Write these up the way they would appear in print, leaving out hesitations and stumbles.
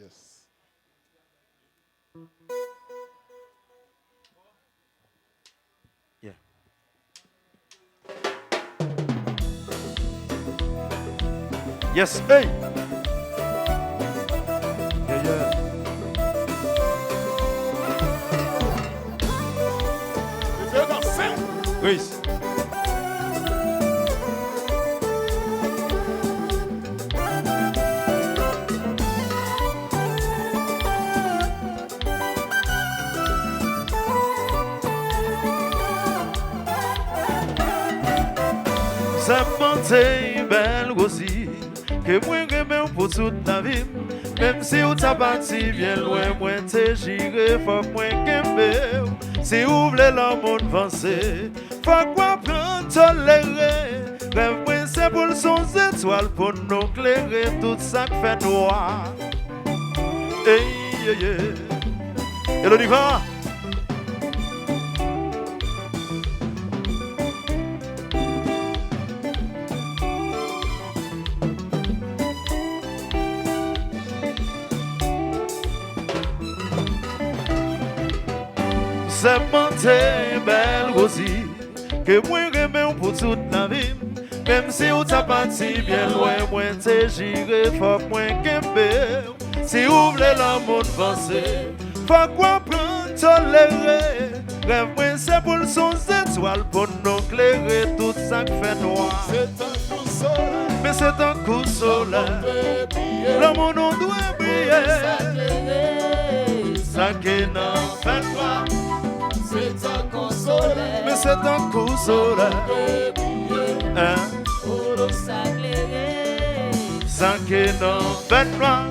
Yes. Yeah. Yes, hey. Yeah, yeah. Grace. Ça monte belle Rosie, que moi j'aime pour toute la vie. Même si ou t'as parti bien loin, moi t'es j'irai, faut moi qu'aimer. Si ou voulez le monde avancer, faut quoi prendre tolérer. Rêve moi c'est pour le son étoiles pour nous éclairer tout ça qui fait noir. Hey, yeah, yeah. Et l'on y va. C'est monté belle Rosie, que moi j'aime pour toute la vie. Même si ou t'as parti bien loin, moi t'es j'irai, faut moi qu'aimer. Si ou voulez le monde avancer, faut quoi prendre tolérer. Rêve moi c'est pour le son étoiles pour nous éclairer tout ça qui fait noir. C'est un coup soleil. Mais c'est un coup soleil. Le monde on doit briller. Ça qui n'en fait pas. C'est un coup soleil. Mais c'est un coup soleil. Hein? Ça qui n'en fait pas.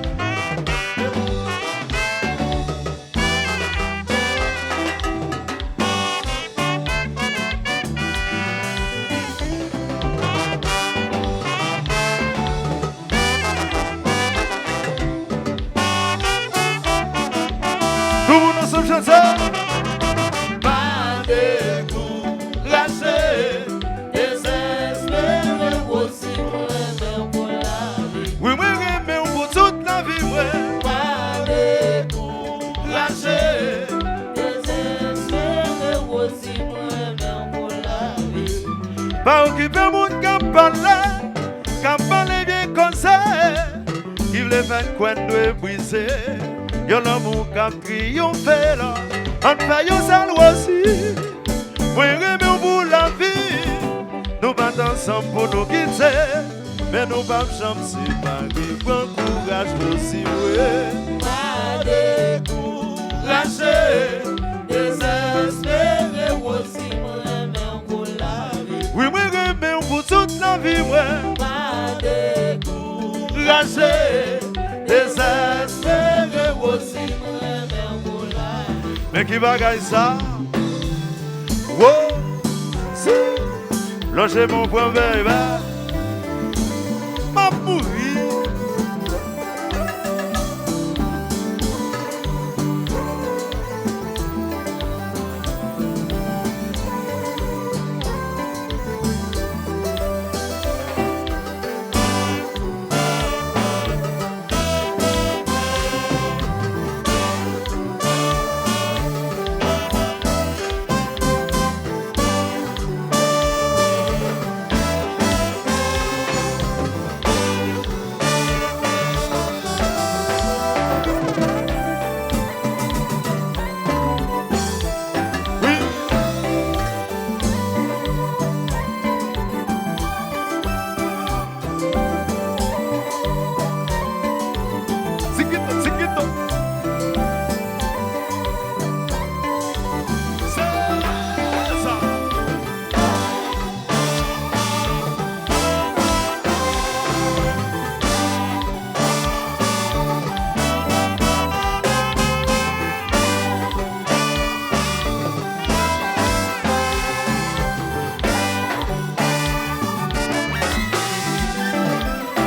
Tout le monde ensemble chante ça. Pas découragé, désespéré aussi moi-même pour la vie. Oui, moi j'aime pour toute la vie, ouais. Pas découragé, désespéré aussi moi-même pour la vie. Pas occuper mon cap parler bien comme ça. Il les fait quoi nous briser. Y'a l'amour qui triomphe là. On fait y'a ça aussi. Moi j'aime pour la vie. Nous battons ensemble pour nous quitter. Mais nous pas jamais séparer. Prends courage aussi, ouais. Pas découragé, désespéré aussi moi-même pour la vie. Oui, moi j'aime pour toute la vie, ouais. Pas découragé, Raché, désespéré aussi moi-même pour la vie. mais qui bagaille ça? Wow, si, lâchez mon point baby, m'a pourri.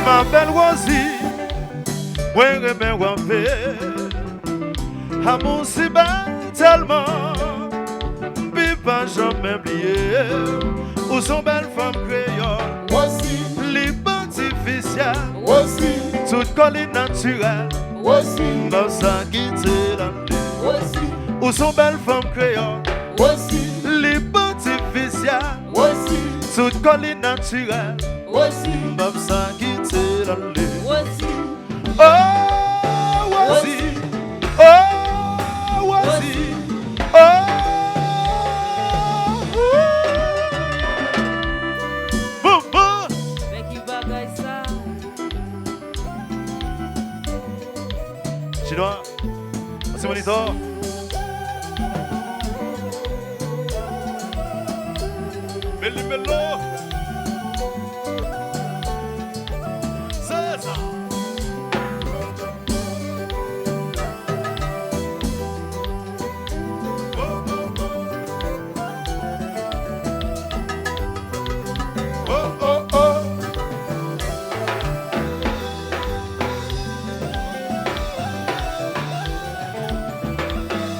Ma belle Rosie, moi j'aime wapé. Amour si bel tellement, puis pas jamais oublié. Ou son belle femme créole, Voici, libre artificielle, voici, toute colline naturelle. Rosie, M'bap sa quitter la nuit. Rosie, Ou son belle femme créole. Rosie, Les artificiels. Rosie, Toute colline naturelle. Rosie, M'bap sa quitter la nuit. Rosie, Oh, Rosie. Oh, Rosie. Oh. Boum, boum. Make you bagay sa. Chinois. Merci, moniteur. Belli bello. C'est ça. Oh, oh, oh.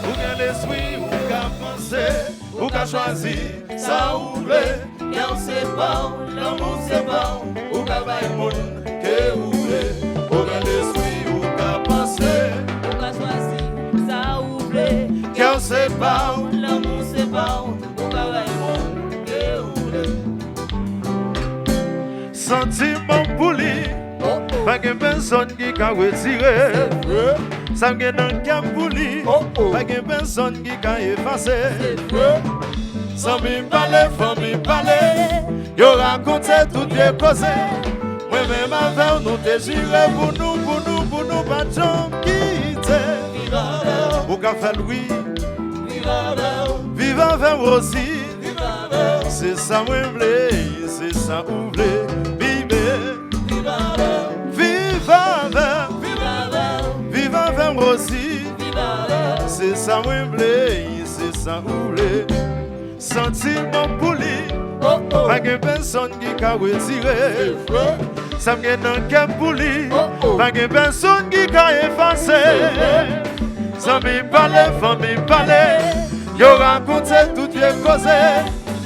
Ou gen l'esprit, ou ka penser, ou ka choisir, ça ou vle. Yon se bon, l'amour se bon. Ou ka bay moun ke ou vle. Ou gen l'esprit, ou ka penser, Ou ka chwazi, sa ou vle. Yon se bon, l'amour se bon. Ou ka bay moun, ke ou vle. sentiment pou li. Oh, oh, Pa gen person ki ka retire. Sa gen nan kam pou li. Pa gen person ki ka efase. Sans mi parler, faut mi parler. Yo raconte tout bien causé. Moi-même avec nous te j'irai pour nous pas jamais quitter. Ou ka fait oui, vive avec Rosie. C'est ça moi vle, c'est ça ou vle. Vive avec Rosie. C'est ça moi vle, c'est ça ou vle. Sentiment pour lui. Pas de personne qui ka retire. Ça me gen nan cœur pour lui. Pas de personne qui ka effacer. Ça me parle, faut me parler. Yo raconte tout bien causé.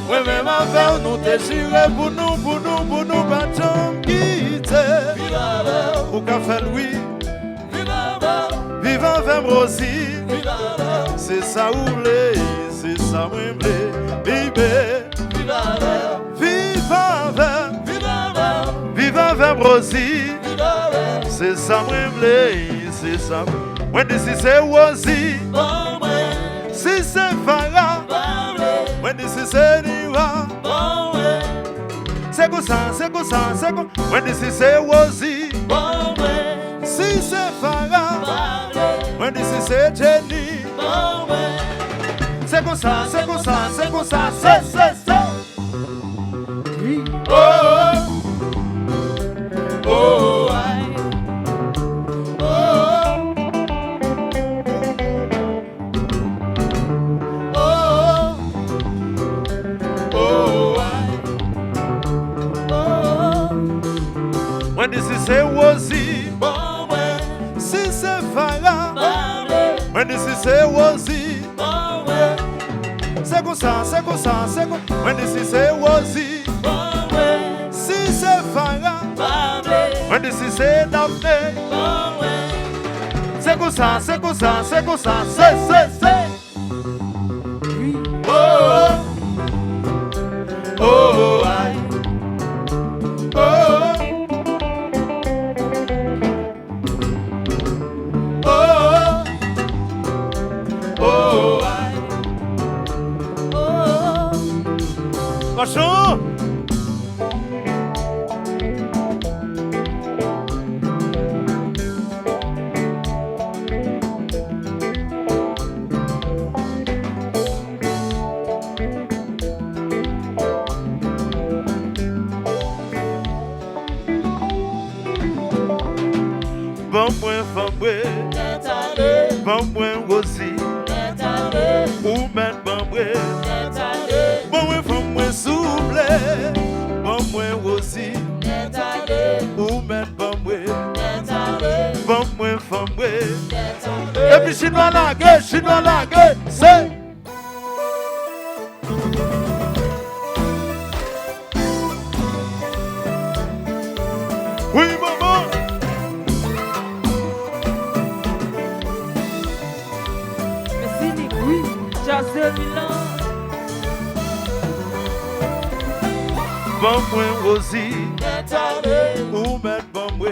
Ouais même avec nous te j'irai pour nous pas jamais quitter. Ou ka fait lui. Vive avec Rosie. C'est ça ou vle, c'est ça moi vle. Baby, vive avec Rosie. C'est ça moi vle, c'est ça. When this is a Rosie, si c'est Farah. When this is a Niwa, c'est comme ça, c'est comme ça, c'est comme. When this is a Rosie, si c'est Farah. When this is a Jenny, c'est comme ça, c'est comme ça, c'est comme ça, c'est. Oh, oh, oh, when this is a Rosie, si c'est Farah. When this is a Rosie, c'est comme ça, c'est comme ça, c'est comme. When this is a Rosie, si c'est Farah. When this is a Daphne, c'est comme ça, c'est comme ça, c'est comme ça, c'est. Oh, oh, oh, I. Oh. Vachon! Bon point, bon point, Rosie. Ou même bon point. Bon point, femme moins souple. Bon point, Rosie. Ou même bon point. Bon point, femme moins. Et puis chinois la gueule, c'est. Oui, maman. Bon moi Rosie, ou mettre bon moi,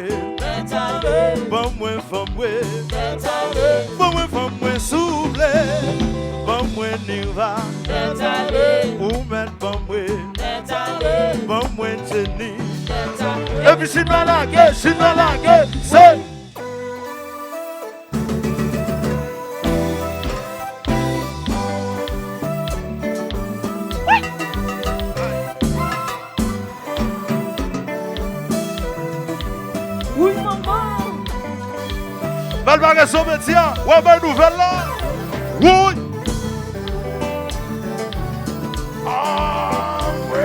bon moi femme moi, bon moi femme moi souffle, bon moi niva, ou mettre bon moi tenir. Et puis je suis dans la gueule, c'est Oui, maman. Balbaga son métier, ouais, ben nouvelle là. Oui. Ah, oui.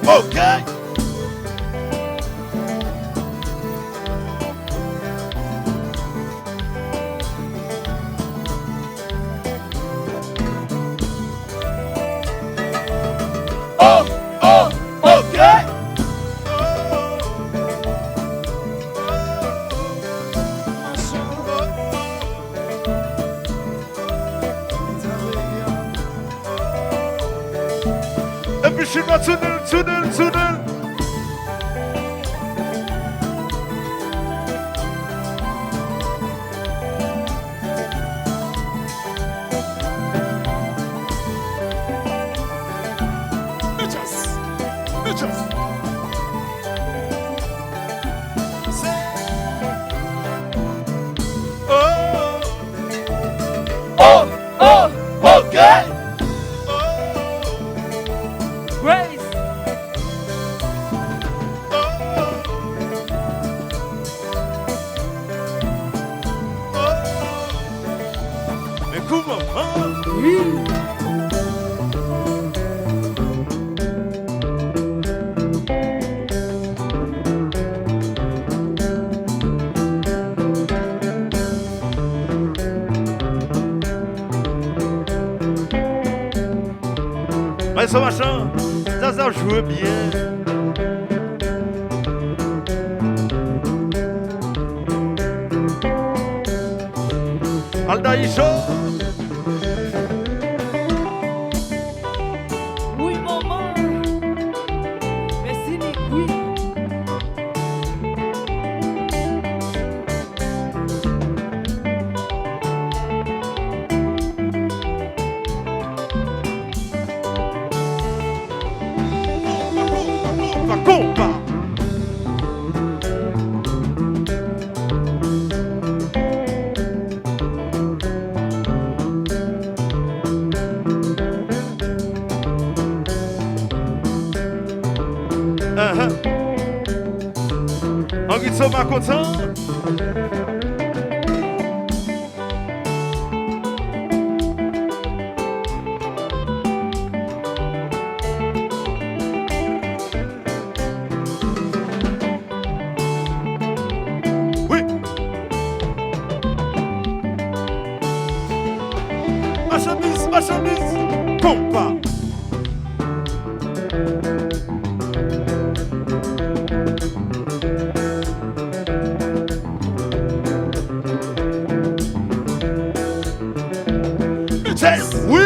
OK. OK. Et puis je suis dans tunnel. OK. Grace. Mais comment? Oui. Mais ce machin, ça joue bien. Aldaïcho. Oui, maman. Mais Sinik, oui. Compa. On dit ça, ma content. Oui. Marchandise. Compa. Oui.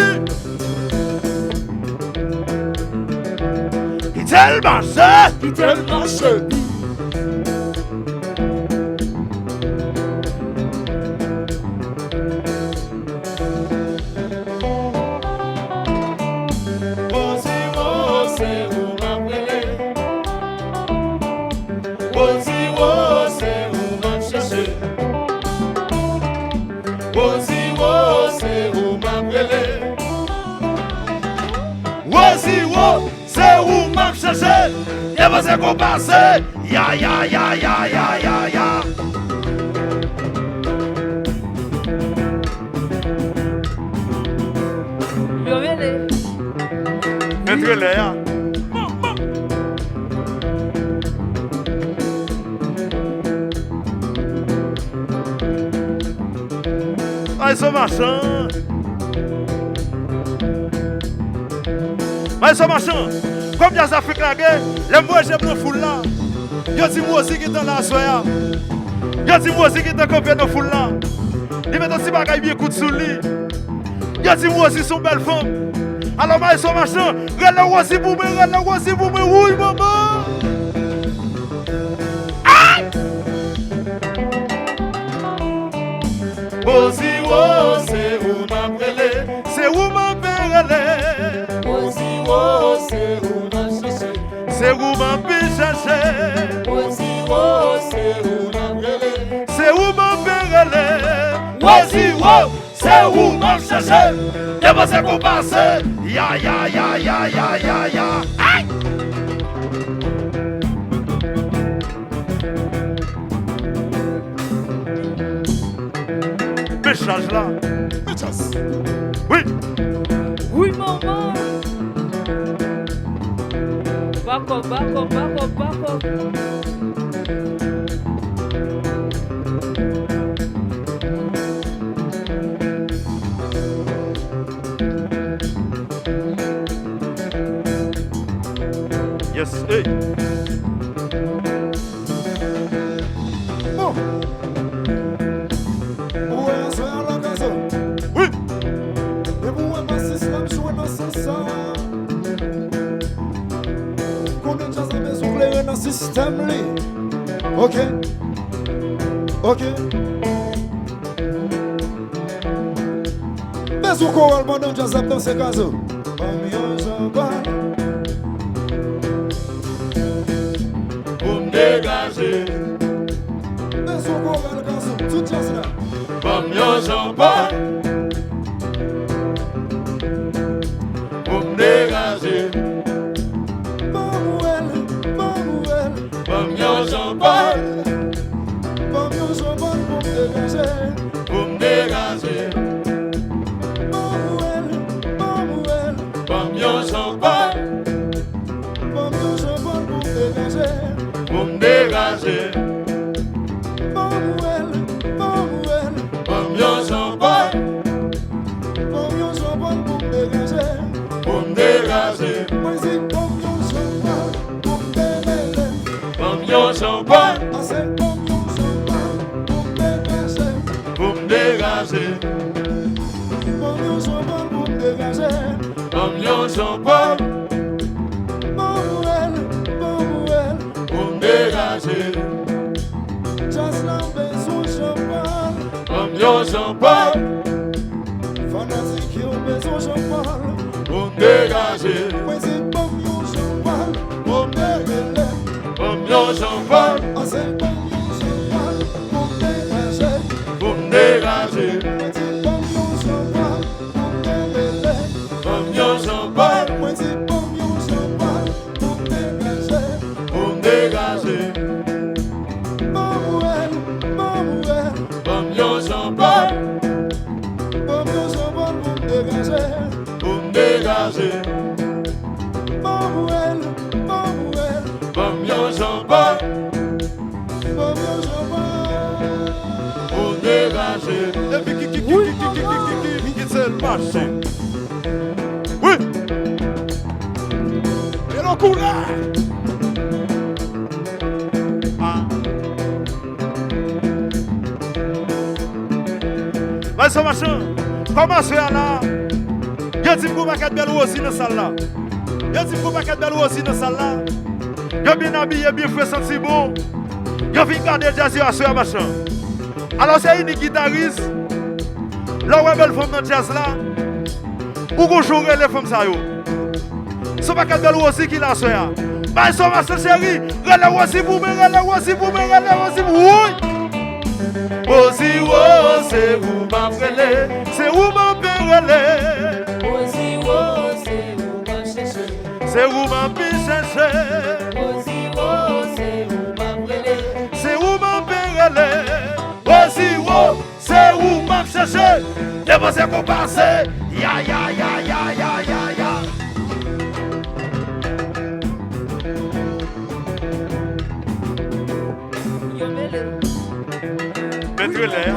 Il tellement cher. Rosie, c'est où m'a cherché. Et vous êtes compassé. Ya. Entre l'air. Ah, ce machin. Mais ce machin, comme les Africains, les moi j'aime le foule là. Yo dis moi aussi qui est dans la soya. Y'a dit Rosie qui t'a campé dans la foule là. Il met un petit bagage bien coup de sous lui. Y'a dit Rosie son belle femme. Alors, moi, son machin. Regarde la Rosie pour moi, regarde la Rosie pour moi. Oui, maman. Aïe! Rosie, c'est où ma brûlée. C'est où ma brûlée. Rosie, c'est où ma chercher. C'est où ma chercher. Rosie, c'est où ma brûlée. C'est où ma brûlée. Rosie, c'est où ma chercher. Y'a pas ça qu'on passe. Ya. Aïe! Message là. Oui. Oui, maman. Back up. Yes, hey. Bon. Ouais, c'est à la maison. Oui. Et vous, ouais, passer slam, jouer dans ce sens. Qu'on est déjà à la maison, clairer dans le système, li. Ok. Mais où qu'on va le monde déjà dans ce cas. Pour me dégager. Mais où qu'on va le gazou, tout jazz là. Comme yo champagne. Pour me dégager. Mamouelle. Comme yo champagne. Pour me dégager. Pour me dégager. Mamouelle. Comme yo champagne. Pour me dégager. Comme yo champagne. Pour me dégager. Comme yo champagne. Pour me dégager. Comme yo champagne. Pour me dégager. Comme yo champagne. Pour me dégager. Comme yo champagne. Pour me dégager. Comme yo champagne. Pour me dégager. Comme yo champagne. Pour me dégager. Comme yo champagne. Pour me dégager. Et puis qui c'est le marché. Oui. Et le coup là. Mais ce machin, comment se fait là? Y'a dit qu'on va quatre belles Rosie dans la salle là. Y'a dit qu'on va quatre belles Rosie dans la salle là. Y'a bien habillé, bien fait sentir bon. Y'a vu garder le jazz à ce machin. Alors c'est une guitariste. Là où est belle femme dans le jazz là. Où qu'on joue les femmes ça yo. Ce pas quatre belles Rosie qui l'a fait. Mais ce machin chéri, regarde la Rosie pour moi, regarde la Rosie pour moi, regarde la Rosie pour moi. Rosie, c'est où ma brûlée, c'est où ma brûlée. Rosie, c'est où ma chercher. C'est où ma chercher. Rosie, c'est où ma brûler. C'est où ma brûlée. Rosie, c'est où ma chercher. Et vous c'est qu'on passe. Ya. Yo, mets-le. Mettre l'air.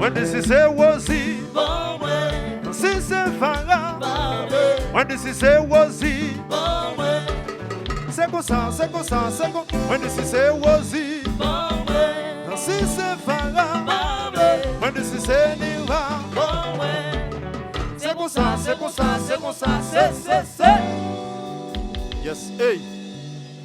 When this is a Rosie, bon ouais, si c'est Farah. parler, When this is a Rosie, bon ouais, c'est comme ça, c'est comme ça, c'est comme. When this is a Rosie, bon ouais, si c'est Farah. parler, When this is a Nira, bon ouais, c'est comme ça, c'est comme ça, c'est comme ça, c'est. Yes, hey.